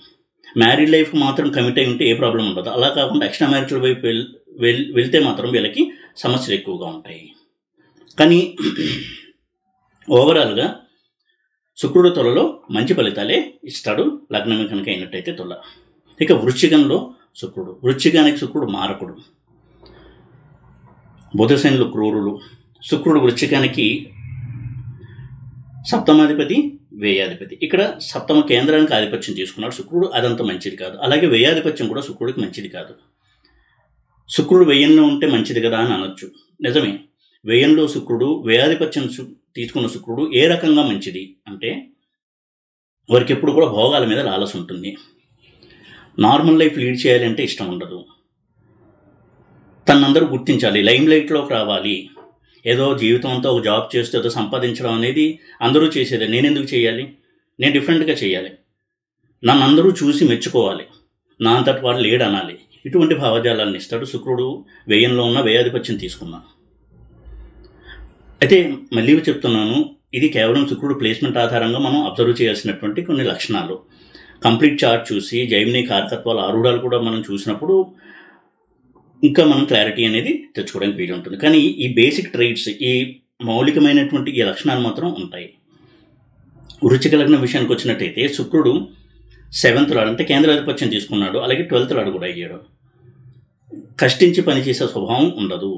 మ్యారీడ్ లైఫ్కి మాత్రం కమిట్ అయి ఉంటే ఏ ప్రాబ్లం ఉండదు. అలా కాకుండా ఎక్స్ట్రా మ్యారిటల్ వైపు వెళ్తే మాత్రం వీళ్ళకి సమస్యలు ఎక్కువగా ఉంటాయి. కానీ ఓవరాల్గా శుక్రుడు తులలో మంచి ఫలితాలే ఇస్తాడు, లగ్నమే కనుక అయినట్టయితే తుల. ఇక వృశ్చికంలో శుక్రుడు, వృశ్చికానికి శుక్రుడు మారకుడు. బుధశనులు క్రూరులు. శుక్రుడు వృశ్చికానికి సప్తమాధిపతి, వ్యయాధిపతి. ఇక్కడ సప్తమ కేంద్రానికి ఆధిపత్యం తీసుకున్నాడు శుక్రుడు, అదంత మంచిది కాదు. అలాగే వ్యయాధిపత్యం కూడా శుక్రుడికి మంచిది కాదు. శుక్రుడు వ్యయంలో ఉంటే మంచిది కదా అని అనొచ్చు, నిజమే. వ్యయంలో శుక్రుడు, వ్యయాధిపత్యం తీసుకున్న శుక్రుడు ఏ రకంగా మంచిది అంటే వారికి ఎప్పుడు కూడా భోగాల మీద లాలస ఉంటుంది. నార్మల్ లైఫ్ లీడ్ చేయాలంటే ఇష్టం ఉండదు. తనందరూ గుర్తించాలి, లైమ్ లైట్లోకి రావాలి. ఏదో జీవితం అంతా ఒక జాబ్ చేస్తూ ఏదో సంపాదించడం అనేది అందరూ చేసేదే, నేను ఎందుకు చేయాలి, నేను డిఫరెంట్గా చేయాలి, నన్ను అందరూ చూసి మెచ్చుకోవాలి, నా అంతటి వాడు లేడు అనాలి. ఇటువంటి భావజాలాన్ని ఇస్తాడు శుక్రుడు వ్యయంలో ఉన్న వ్యయాధిపత్యం తీసుకున్నా. అయితే మళ్ళీ చెప్తున్నాను, ఇది కేవలం శుక్రుడు ప్లేస్మెంట్ ఆధారంగా మనం అబ్జర్వ్ చేయాల్సినటువంటి కొన్ని లక్షణాలు. కంప్లీట్ చార్ట్ చూసి జైమిని కారకత్వాల ఆరుడాలు కూడా మనం చూసినప్పుడు ఇంకా మనం క్లారిటీ అనేది తెచ్చుకోవడానికి వీలు ఉంటుంది. కానీ ఈ బేసిక్ ట్రైట్స్, ఈ మౌలికమైనటువంటి ఈ లక్షణాలు మాత్రం ఉంటాయి. వృశ్చిక లగ్నం విషయానికి వచ్చినట్టయితే శుక్రుడు 7th లార్డ్ అంటే కేంద్రాధిపత్యం తీసుకున్నాడు, అలాగే 12th లార్డ్ కూడా అయ్యాడు. కష్టించి పనిచేసే స్వభావం ఉండదు,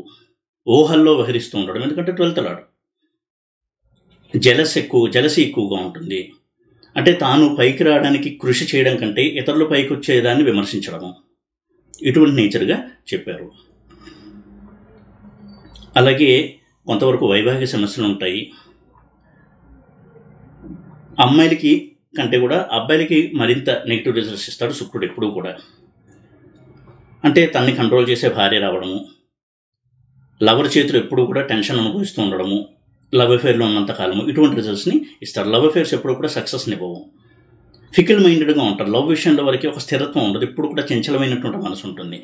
ఊహల్లో విహరిస్తూ ఉండడం, ఎందుకంటే 12th లార్డ్. జలసి ఎక్కువగా ఉంటుంది, అంటే తాను పైకి రావడానికి కృషి చేయడం కంటే ఇతరులు పైకి వచ్చేదాన్ని విమర్శించడము, ఇటువంటి నేచర్గా చెప్పారు. అలాగే కొంతవరకు వైవాహిక సమస్యలు ఉంటాయి. అమ్మాయిలకి కంటే కూడా అబ్బాయిలకి మరింత నెగిటివ్ రిజల్ట్స్ ఇస్తాడు శుక్రుడు ఎప్పుడూ కూడా. అంటే తన్ని కంట్రోల్ చేసే భార్య రావడము, లవర్ చేతులు ఎప్పుడూ కూడా టెన్షన్ అనుభవిస్తూ ఉండడము, లవ్ అఫేర్లో ఉన్నంత కాలము ఇటువంటి రిజల్ట్స్ని ఇస్తారు. లవ్ అఫేర్స్ ఎప్పుడు కూడా సక్సెస్ని ఇవ్వవు, ఫికిల్ మైండెడ్గా ఉంటారు. లవ్ విషయంలో వరకు ఒక స్థిరత్వం ఉండదు, ఇప్పుడు కూడా చంచలమైనటువంటి మనసు ఉంటుంది.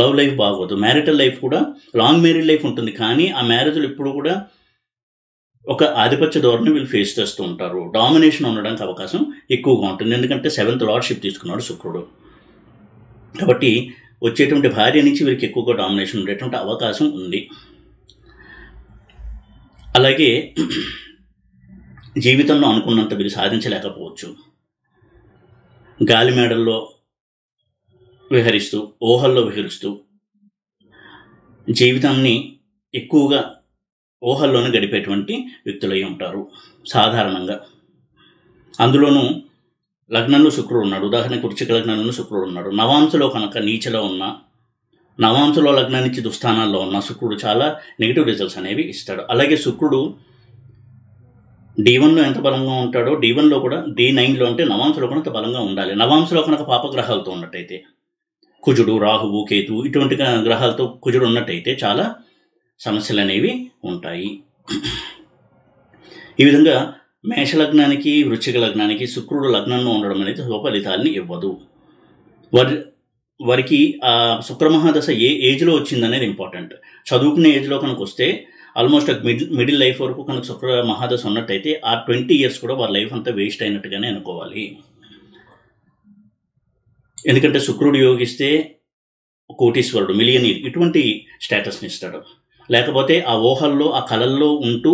లవ్ లైఫ్ బాగోదు. మ్యారిటల్ లైఫ్ కూడా లాంగ్ మ్యారీడ్ లైఫ్ ఉంటుంది, కానీ ఆ మ్యారేజ్లు ఇప్పుడు కూడా ఒక ఆధిపత్య ధోరణి వీళ్ళు ఫేస్ చేస్తూ ఉంటారు. డామినేషన్ ఉండడానికి అవకాశం ఎక్కువగా ఉంటుంది, ఎందుకంటే 7th లార్డ్షిప్ తీసుకున్నాడు శుక్రుడు. కాబట్టి వచ్చేటువంటి భార్య నుంచి వీరికి ఎక్కువగా డామినేషన్ ఉండేటువంటి అవకాశం ఉంది. అలాగే జీవితంలో అనుకున్నంత వీరు సాధించలేకపోవచ్చు. గాలి మేడల్లో విహరిస్తూ, ఊహల్లో విహరిస్తూ జీవితాన్ని ఎక్కువగా ఊహల్లోనే గడిపేటువంటి వ్యక్తులై ఉంటారు సాధారణంగా. అందులోనూ లగ్నంలో శుక్రుడు ఉన్నాడు, ఉదాహరణకు వృశ్చిక లగ్నంలో శుక్రుడు ఉన్నాడు. నవాంశలో కనుక నీచలో ఉన్న, నవాంశలో లగ్నానికి దుస్థానాల్లో ఉన్న శుక్రుడు చాలా నెగిటివ్ రిజల్ట్స్ అనేవి ఇస్తాడు. అలాగే శుక్రుడు D1లో ఎంత బలంగా ఉంటాడో D1లో కూడా D9లో అంటే నవాంశలో కూడా అంత బలంగా ఉండాలి. నవాంశలో కనుక పాపగ్రహాలతో ఉన్నట్టయితే, కుజుడు, రాహువు, కేతు ఇటువంటి గ్రహాలతో కుజుడు ఉన్నట్టయితే చాలా సమస్యలు అనేవి ఉంటాయి. ఈ విధంగా మేషలగ్నానికి, వృశ్చిక లగ్నానికి శుక్రుడు లగ్నంలో ఉండడం అనేది శుభ ఫలితాలని ఇవ్వదు. వారికి ఆ శుక్రమహాదశ ఏ ఏజ్లో వచ్చిందనేది ఇంపార్టెంట్. చదువుకునే ఏజ్లో కనుక వస్తే ఆల్మోస్ట్ మిడిల్ లైఫ్ వరకు కనుక శుక్ర మహాదశ ఉన్నట్టయితే ఆ 20 years కూడా వారి లైఫ్ అంతా వేస్ట్ అయినట్టుగానే అనుకోవాలి. ఎందుకంటే శుక్రుడు యోగిస్తే కోటీశ్వరుడు, మిలియనీర్ ఇటువంటి స్టేటస్ని ఇస్తాడు. లేకపోతే ఆ ఊహల్లో, ఆ కళల్లో ఉంటూ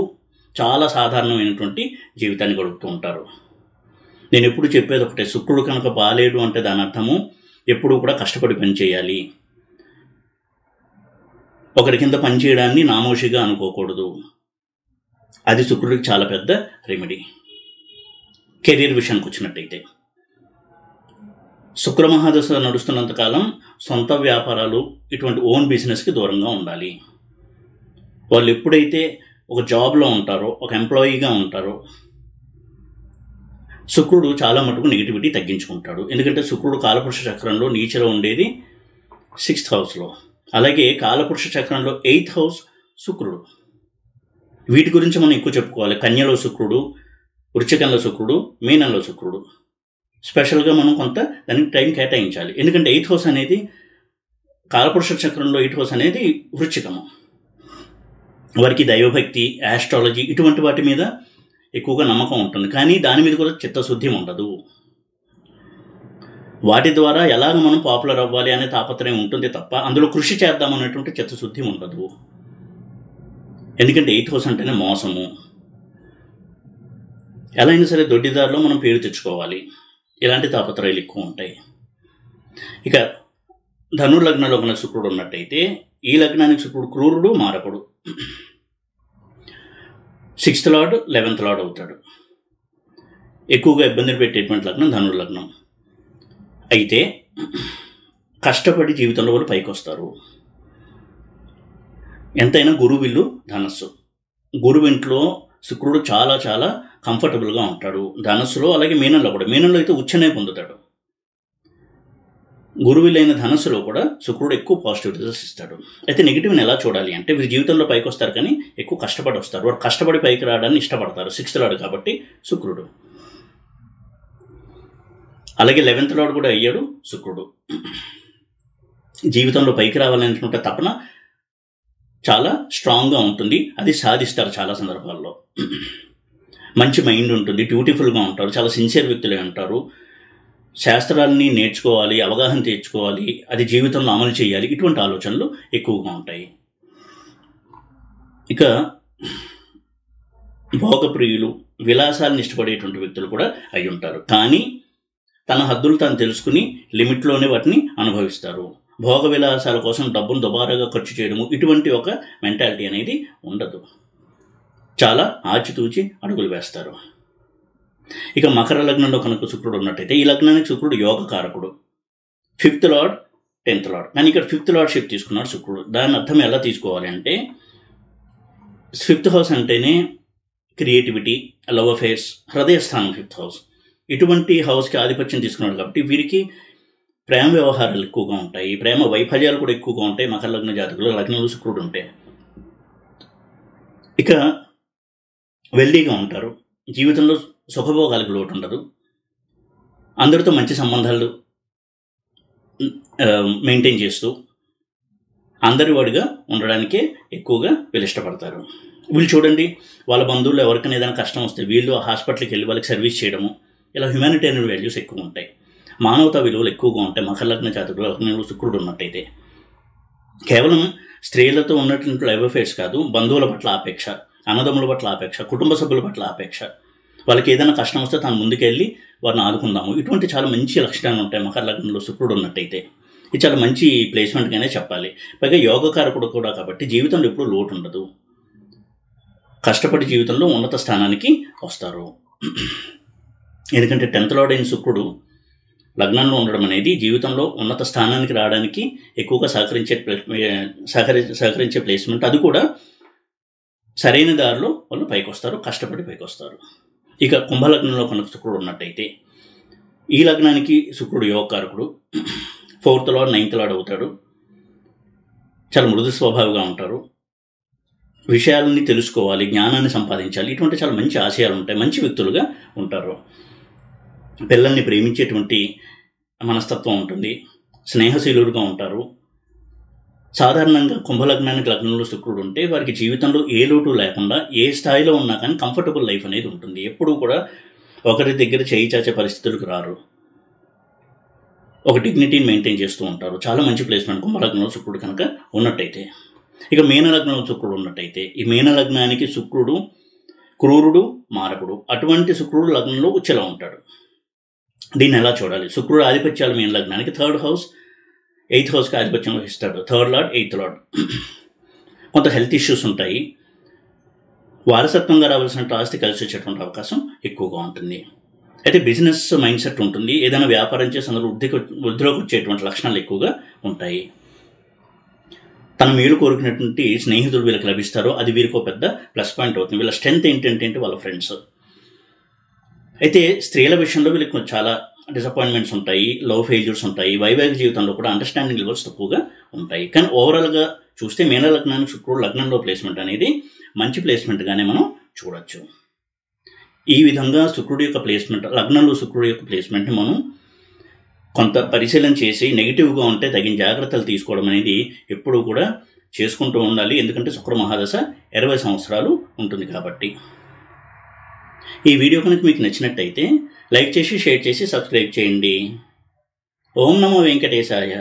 చాలా సాధారణమైనటువంటి జీవితాన్ని గడుపుతూ ఉంటారు. నేను ఎప్పుడు చెప్పేది ఒకటే, శుక్రుడు కనుక బాలేడు అంటే దాని అర్థము ఎప్పుడూ కూడా కష్టపడి పని చేయాలి, ఒకరి కింద పని చేయడాన్ని నామోషిగా అనుకోకూడదు. అది శుక్రుడికి చాలా పెద్ద రెమెడీ. కెరీర్ విషయానికి వచ్చినట్టయితే శుక్రమహాదశ నడుస్తున్నంత కాలం సొంత వ్యాపారాలు, ఇటువంటి ఓన్ బిజినెస్కి దూరంగా ఉండాలి. వాళ్ళు ఎప్పుడైతే ఒక జాబ్లో ఉంటారో, ఒక ఎంప్లాయీగా ఉంటారో, శుక్రుడు చాలా మటుకు నెగిటివిటీ తగ్గించుకుంటాడు. ఎందుకంటే శుక్రుడు కాలపురుష చక్రంలో నీచలో ఉండేది 6th హౌస్లో, అలాగే కాలపురుష చక్రంలో 8th హౌస్ శుక్రుడు. వీటి గురించి మనం ఎక్కువ చెప్పుకోవాలి. కన్యలో శుక్రుడు, వృశ్చికంలో శుక్రుడు, మీనంలో శుక్రుడు. స్పెషల్గా మనం కొంత దానికి టైం కేటాయించాలి. ఎందుకంటే 8th హౌస్ అనేది కాలపురుష చక్రంలో 8th హౌస్ అనేది వృశ్చికము. వారికి దైవభక్తి, ఆస్ట్రాలజీ ఇటువంటి వాటి మీద ఎక్కువగా నమ్మకం ఉంటుంది. కానీ దాని మీద కూడా చిత్తశుద్ధి ఉండదు. వాటి ద్వారా ఎలాగ మనం పాపులర్ అవ్వాలి అనే తాపత్రయం ఉంటుంది తప్ప అందులో కృషి చేద్దామనేటువంటి చిత్తశుద్ధి ఉండదు. ఎందుకంటే 8th హౌస్ అంటేనే మోసము. ఎలా అయినా సరే దొడ్డిదారిలో మనం పేరు తెచ్చుకోవాలి. ఇలాంటి తాపత్రయాలు ఎక్కువ ఉంటాయి. ఇక ధనుర్లగ్నంలో మన శుక్రుడు ఉన్నట్టయితే ఈ లగ్నానికి శుక్రుడు క్రూరుడు, మారకుడు. 6th లార్డ్ 11th లార్డ్ అవుతాడు. ఎక్కువగా ఇబ్బందులు పెట్టేటువంటి లగ్నం ధనుర్లగ్నం. అయితే కష్టపడి జీవితంలో వాళ్ళు పైకి వస్తారు. ఎంతైనా గురువిల్లు ధనస్సు. గురువింట్లో శుక్రుడు చాలా చాలా కంఫర్టబుల్గా ఉంటాడు. ధనస్సులో అలాగే మీనంలో కూడా. మీనంలో అయితే ఉచ్చనే పొందుతాడు. గురువిలైన ధనస్సులో కూడా శుక్రుడు ఎక్కువ పాజిటివ్ రిజల్ట్స్ ఇస్తాడు. అయితే నెగిటివ్ని ఎలా చూడాలి అంటే, వీరి జీవితంలో పైకి వస్తారు కానీ ఎక్కువ కష్టపడి వస్తారు. వారు కష్టపడి పైకి రావడాన్ని ఇష్టపడతారు. 6th లార్డ్ కాబట్టి శుక్రుడు. అలాగే 11th లార్డ్ కూడా అయ్యాడు శుక్రుడు. జీవితంలో పైకి రావాలనేటువంటి తపన చాలా స్ట్రాంగ్గా ఉంటుంది. అది సాధిస్తారు చాలా సందర్భాల్లో. మంచి మైండ్ ఉంటుంది, బ్యూటిఫుల్గా ఉంటారు, చాలా సిన్సియర్ వ్యక్తులే ఉంటారు. శాస్త్రాలని నేర్చుకోవాలి, అవగాహన తెచ్చుకోవాలి, అది జీవితంలో అమలు చేయాలి, ఇటువంటి ఆలోచనలు ఎక్కువగా ఉంటాయి. ఇక భోగప్రియులు, విలాసాలను ఇష్టపడేటువంటి వ్యక్తులు కూడా అయి ఉంటారు. కానీ తన హద్దులు తాను తెలుసుకుని లిమిట్లోనే వాటిని అనుభవిస్తారు. భోగ విలాసాల కోసం డబ్బును దుబారాగా ఖర్చు చేయడము, ఇటువంటి ఒక మెంటాలిటీ అనేది ఉండదు. చాలా ఆచితూచి అడుగులు వేస్తారు. ఇక మకర లగ్నంలో కనుక శుక్రుడు ఉన్నట్టయితే ఈ లగ్నానికి శుక్రుడు యోగ కారకుడు. 5th lord 10th lord. కానీ ఇక్కడ 5th లార్డ్షిప్ తీసుకున్నాడు శుక్రుడు. దాని అర్థం ఎలా తీసుకోవాలి అంటే, 5th హౌస్ అంటేనే క్రియేటివిటీ, లవ్ అఫేర్స్, హృదయస్థానం 5th హౌస్. ఇటువంటి హౌస్కి ఆధిపత్యం తీసుకున్నాడు కాబట్టి వీరికి ప్రేమ వ్యవహారాలు ఎక్కువగా ఉంటాయి. ప్రేమ వైఫల్యాలు కూడా ఎక్కువగా ఉంటాయి మకర లగ్న జాతకులు. లగ్నంలో శుక్రుడు ఉంటే ఇక వెల్దీగా ఉంటారు. జీవితంలో సుఖభోగాలకు లోటు ఉండదు. అందరితో మంచి సంబంధాలు మెయింటైన్ చేస్తూ అందరి వాడిగా ఉండడానికే ఎక్కువగా వీళ్ళు ఇష్టపడతారు. వీళ్ళు చూడండి, వాళ్ళ బంధువులు ఎవరికైనా ఏదైనా కష్టం వస్తే వీళ్ళు హాస్పిటల్కి వెళ్ళి వాళ్ళకి సర్వీస్ చేయడము, ఇలా హ్యుమానిటేరియన్ వాల్యూస్ ఎక్కువ ఉంటాయి. మానవతా విలువలు ఎక్కువగా ఉంటాయి మకర లగ్న జాతకులు లగ్నంలో శుక్రుడు ఉన్నట్టయితే. కేవలం స్త్రీలతో ఉన్నటువంటి లవ్ అఫేర్స్ కాదు, బంధువుల పట్ల ఆపేక్ష, అన్నదమ్ముల పట్ల ఆపేక్ష, కుటుంబ సభ్యుల పట్ల ఆపేక్ష, వాళ్ళకి ఏదైనా కష్టం వస్తే తాను ముందుకెళ్ళి వారిని ఆదుకుందాము, ఇటువంటి చాలా మంచి లక్షణాలు ఉంటాయి మకర లగ్నంలో శుక్రుడు ఉన్నట్టయితే. ఇది చాలా మంచి ప్లేస్మెంట్గానే చెప్పాలి. పైగా యోగకారకుడు కూడా కాబట్టి జీవితంలో ఎప్పుడూ లోటు ఉండదు. కష్టపడి జీవితంలో ఉన్నత స్థానానికి వస్తారు. ఎందుకంటే 10th లార్డ్ అయిన శుక్రుడు లగ్నంలో ఉండడం అనేది జీవితంలో ఉన్నత స్థానానికి రావడానికి ఎక్కువగా సహకరించే ప్లేస్మెంట్. అది కూడా సరైన దారిలో వాళ్ళు పైకి వస్తారు, కష్టపడి పైకి వస్తారు. ఇక కుంభలగ్నంలో కనుక శుక్రుడు ఉన్నట్టయితే ఈ లగ్నానికి శుక్రుడు యోగకారకుడు. 4th లార్డ్ 9th లార్డ్ అవుతాడు. చాలా మృదు స్వభావిగా ఉంటారు. విషయాలని తెలుసుకోవాలి, జ్ఞానాన్ని సంపాదించాలి, ఇటువంటి చాలా మంచి ఆశయాలు ఉంటాయి. మంచి వ్యక్తులుగా ఉంటారు. పిల్లల్ని ప్రేమించేటువంటి మనస్తత్వం ఉంటుంది. స్నేహశీలుడుగా ఉంటారు. సాధారణంగా కుంభలగ్నానికి లగ్నంలో శుక్రుడు ఉంటే వారికి జీవితంలో ఏ లోటు లేకుండా ఏ స్థాయిలో ఉన్నా కానీ కంఫర్టబుల్ లైఫ్ అనేది ఉంటుంది. ఎప్పుడూ కూడా ఒకరి దగ్గర చేయి చాచే పరిస్థితులకు రారు. ఒక డిగ్నిటీని మెయింటైన్ చేస్తూ ఉంటారు. చాలా మంచి ప్లేస్మెంట్ కుంభలగ్నంలో శుక్రుడు కనుక ఉన్నట్టయితే. ఇక మీనలగ్నంలో శుక్రుడు ఉన్నట్టయితే ఈ మీనలగ్నానికి శుక్రుడు క్రూరుడు, మారకుడు. అటువంటి శుక్రుడు లగ్నంలో ఉచ్చలో ఉంటాడు. దీన్ని ఎలా చూడాలి? శుక్రుడు ఆధిపత్యాలు మీన లగ్నానికి 3rd హౌస్ 8th హౌస్కి ఆధిపత్యం వహిస్తాడు. 3rd lord 8th lord. కొంత హెల్త్ ఇష్యూస్ ఉంటాయి. వారసత్వంగా రావాల్సిన ఆస్తి కలిసి వచ్చేటువంటి అవకాశం ఎక్కువగా ఉంటుంది. అయితే బిజినెస్ మైండ్ సెట్ ఉంటుంది. ఏదైనా వ్యాపారం చేసి అందులో వృద్ధిలోకి వచ్చేటువంటి లక్షణాలు ఎక్కువగా ఉంటాయి. తన మేలు కోరుకున్నటువంటి స్నేహితులు వీళ్ళకి లభిస్తారో అది వీరికి ఒక పెద్ద ప్లస్ పాయింట్ అవుతుంది. వీళ్ళ స్ట్రెంత్ ఏంటంటే వాళ్ళ ఫ్రెండ్స్. అయితే స్త్రీల విషయంలో వీళ్ళకి చాలా డిసప్పాయింట్మెంట్స్ ఉంటాయి, లవ్ ఫెయిల్యూర్స్ ఉంటాయి, వైవాహిక జీవితంలో కూడా అండర్స్టాండింగ్ లెవెల్స్ తక్కువగా ఉంటాయి. కానీ ఓవరాల్గా చూస్తే మీన లగ్నానికి శుక్రుడు లగ్నంలో ప్లేస్మెంట్ అనేది మంచి ప్లేస్మెంట్గానే మనం చూడొచ్చు. ఈ విధంగా శుక్రుడి యొక్క ప్లేస్మెంట్, లగ్నంలో శుక్రుడి యొక్క ప్లేస్మెంట్ని మనం కొంత పరిశీలన చేసి నెగిటివ్గా ఉంటే తగిన జాగ్రత్తలు తీసుకోవడం అనేది ఎప్పుడూ కూడా చేసుకుంటూ ఉండాలి. ఎందుకంటే శుక్ర మహాదశ 20 సంవత్సరాలు ఉంటుంది కాబట్టి. ఈ వీడియో కనుక మీకు నచ్చినట్టయితే లైక్ చేసి, షేర్ చేసి, సబ్స్క్రైబ్ చేయండి. ఓం నమో వెంకటేశాయ.